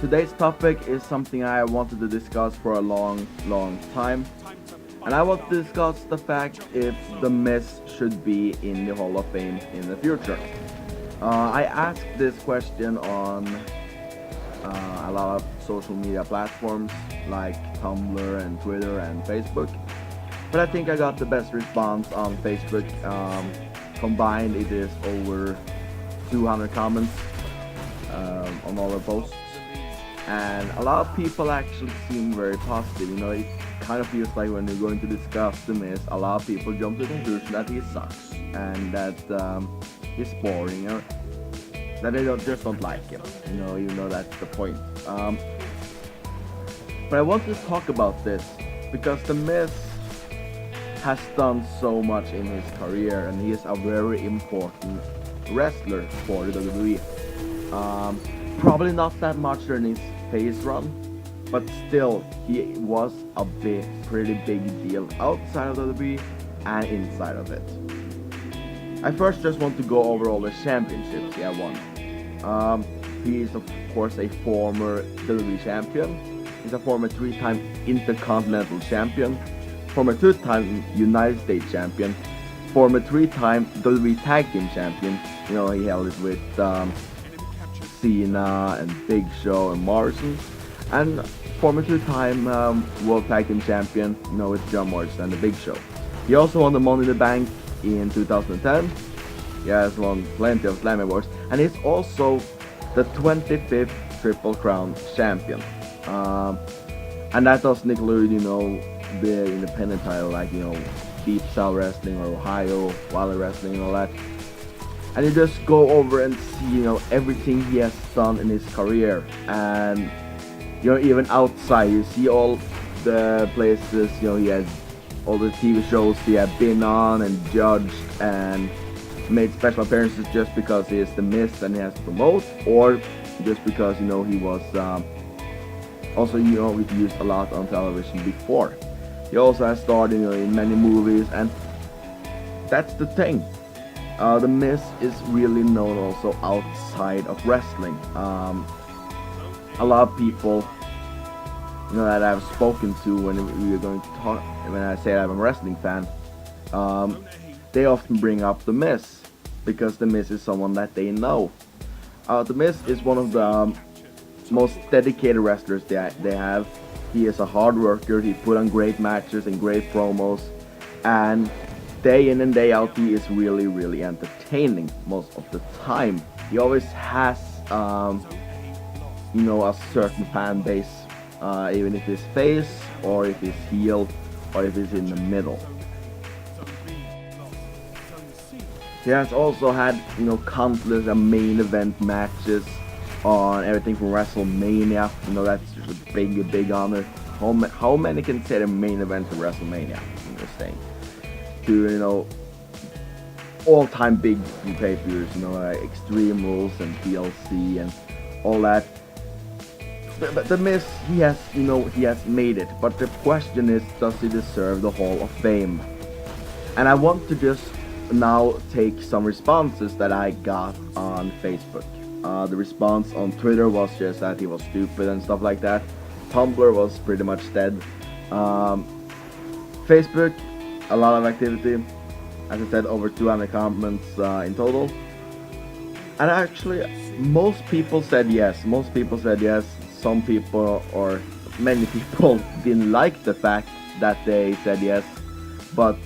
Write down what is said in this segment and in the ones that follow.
Today's topic is something I wanted to discuss for a long, long time. And I want to discuss the fact if The Miz should be in the Hall of Fame in the future. I asked this question on a lot of social media platforms like Tumblr and Twitter and Facebook. But I think I got the best response on Facebook. Combined, it is over 200 comments on all the posts. And a lot of people actually seem very positive. It kind of feels like when you're going to discuss The Miz, a lot of people jump to the conclusion that he sucks and that he's boring or that they just don't like him. Even though that's the point. But I want to talk about this because The Miz has done so much in his career and he is a very important wrestler for the WWE. Probably not that much during his face run, but still he was a pretty big deal outside of the WWE and inside of it. I first just want to go over all the championships he had won. He is of course a former WWE champion. He's a former 3-time Intercontinental champion, former 2-time United States champion, former 3-time WWE Tag Team champion. He held it with Cena and Big Show and Morrison, and former 2-time World Tag Team champion, with John Morrison and the Big Show. He also won the Money in the Bank in 2010. He has won plenty of Slam Awards, and he's also the 25th Triple Crown champion. And that doesn't include, the independent title like, Deep South Wrestling or Ohio, Valley Wrestling and all that. And you just go over and see, everything he has done in his career. And, even outside, you see all the places, he has all the TV shows he had been on and judged and made special appearances just because he is The Miz and he has to promote, or just because, he was also, used a lot on television before. He also has starred, in many movies, and that's the thing. The Miz is really known also outside of wrestling. A lot of people, that I've spoken to when we are going to talk, when I say I'm a wrestling fan, they often bring up The Miz because The Miz is someone that they know. The Miz is one of the most dedicated wrestlers they have. He is a hard worker. He put on great matches and great promos, and day in and day out he is really, really entertaining most of the time. He always has a certain fan base, even if it's face or if it's heel or if it's in the middle. He has also had countless main event matches on everything from WrestleMania. That's just a big honor. How many can say the main event of WrestleMania? I'm just saying. To all-time big pay-per-views, Extreme Rules and TLC and all that. But The Miz, he has made it. But the question is, does he deserve the Hall of Fame? And I want to just now take some responses that I got on Facebook. The response on Twitter was just that he was stupid and stuff like that. Tumblr was pretty much dead. Facebook, a lot of activity. As I said, over 200 comments in total. And actually, most people said yes. Some people, or many people, didn't like the fact that they said yes. But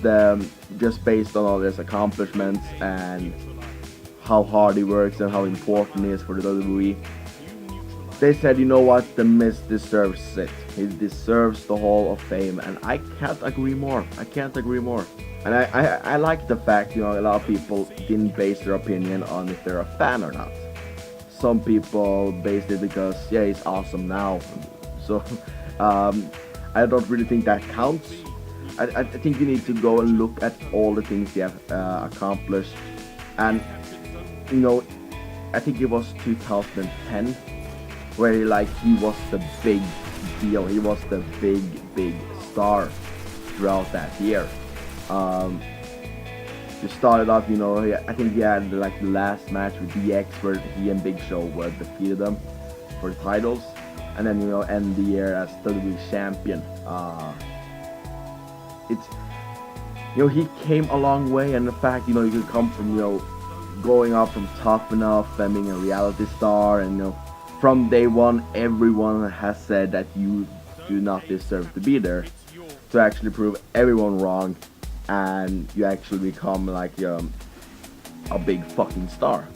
just based on all his accomplishments and how hard he works and how important he is for the WWE, they said, what, The Miz deserves it. He deserves the Hall of Fame, and I can't agree more. And I like the fact, a lot of people didn't base their opinion on if they're a fan or not. Some people based it because, he's awesome now. So, I don't really think that counts. I think you need to go and look at all the things he has accomplished. And, I think it was 2010 where he was the big deal. He was the big star throughout that year. He started off, I think he had the last match with DX where he and Big Show defeated them for the titles. and then end the year as WWE champion. It's he came a long way, and the fact you could come from going up from Tough Enough and being a reality star, and from day one everyone has said that you do not deserve to be there, to actually prove everyone wrong, and you actually become like a big fucking star.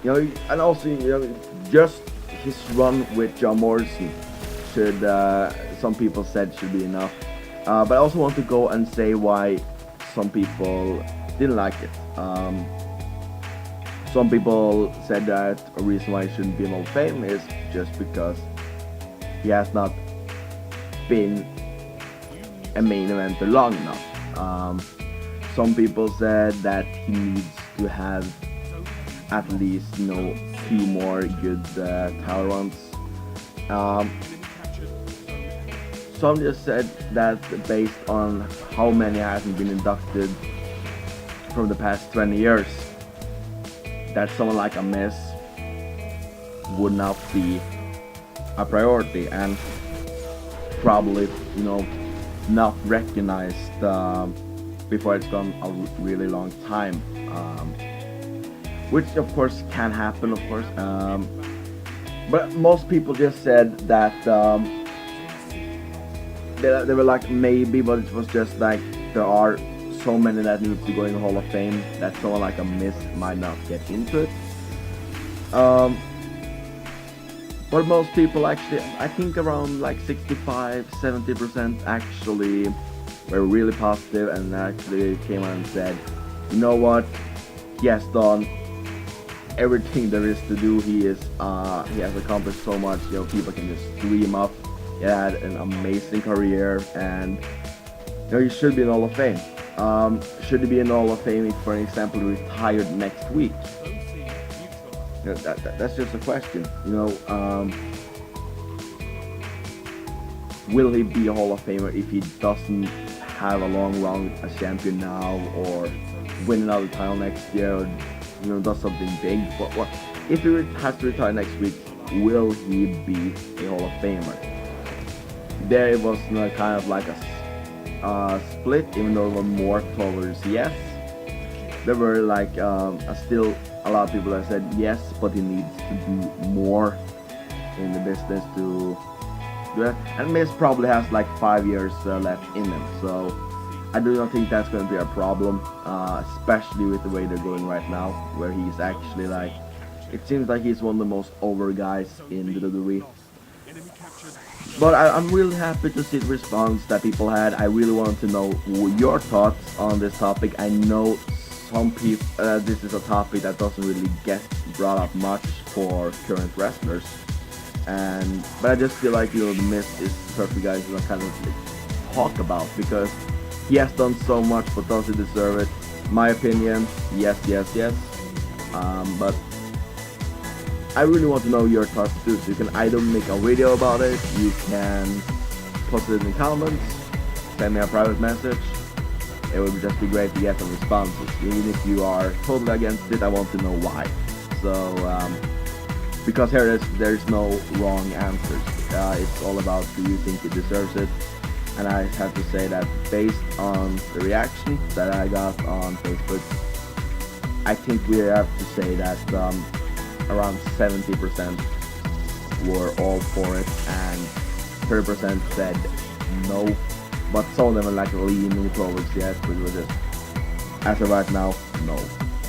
And also just his run with John Morrison should some people said should be enough. But I also want to go and say why some people didn't like it. Some people said that a reason why he shouldn't be in Hall of Fame is just because he has not been a main eventer long enough. Some people said that he needs to have at least 2 more good title runs. Some just said that based on how many hasn't been inducted from the past 20 years, that someone like a Miz would not be a priority, and probably not recognized before it's gone a really long time, which of course can happen, of course, but most people just said that they were like maybe, but it was just like there are so many that needs to go in the Hall of Fame that someone like a Miz might not get into it. But most people actually, I think around like 65-70% actually were really positive and actually came out and said, you know what, he has done everything there is to do. He has accomplished so much. People can just dream up. He had an amazing career, and he should be in the Hall of Fame. Should he be in the Hall of Fame if, for example, he retired next week? That's just a question. Will he be a Hall of Famer if he doesn't have a long run as champion now, or win another title next year, or does something big? What if he has to retire next week? Will he be a Hall of Famer? There it was kind of like a split, even though it was more towards yes. There were like still a lot of people that said yes, but he needs to do more in the business to do that. And Miz probably has like 5 years left in him, so I do not think that's going to be a problem, especially with the way they're going right now, where he's actually like, it seems like he's one of the most over guys in the WWE. But I'm really happy to see the response that people had. I really wanted to know your thoughts on this topic. I know some people, this is a topic that doesn't really get brought up much for current wrestlers, but I just feel like the Miz is the perfect guy to kind of talk about, because he has done so much, but does he deserve it? My opinion, yes. But I really want to know your thoughts too, so you can either make a video about it, you can post it in the comments, send me a private message. It would just be great to get some responses. Even if you are totally against it, I want to know why. So, because there's no wrong answers. It's all about, do you think it deserves it? And I have to say that based on the reaction that I got on Facebook, I think we have to say that around 70% were all for it, and 30% said no, but some of them are like leaning towards yes, but it was just, as of right now, no,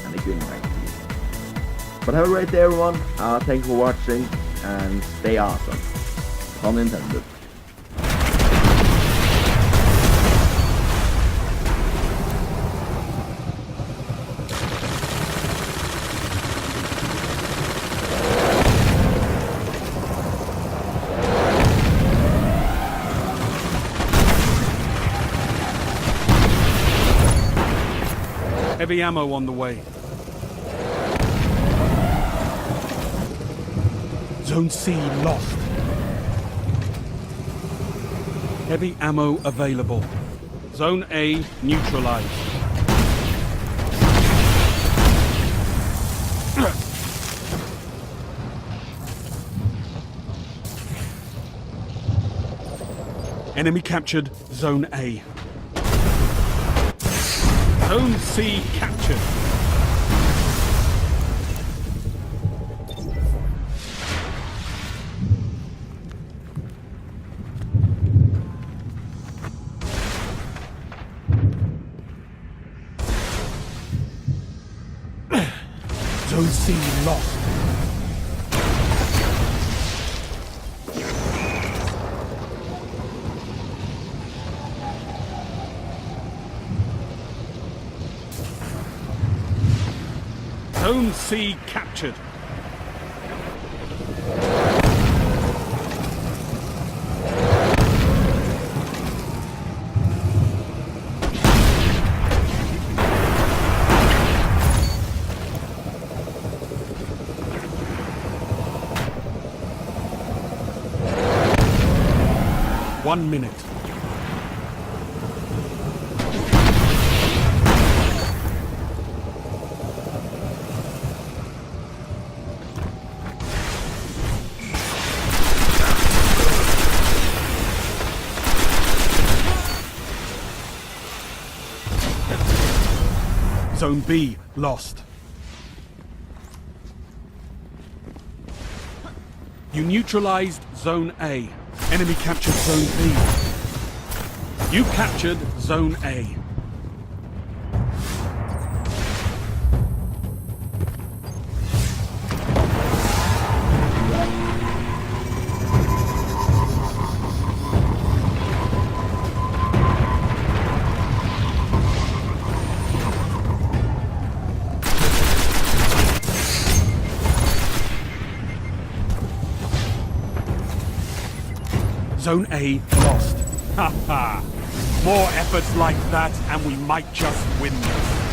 and they couldn't rank it. But have a great day, everyone. Thanks for watching, and stay awesome. Pun intended. Heavy ammo on the way. Zone C lost. Heavy ammo available. Zone A neutralized. Enemy captured Zone A. Zone C captured. Zone C lost. Zone C captured. One minute. Zone B lost. You neutralized Zone A. Enemy captured Zone B. You captured Zone A. Zone A lost. Ha ha! More efforts like that and we might just win this.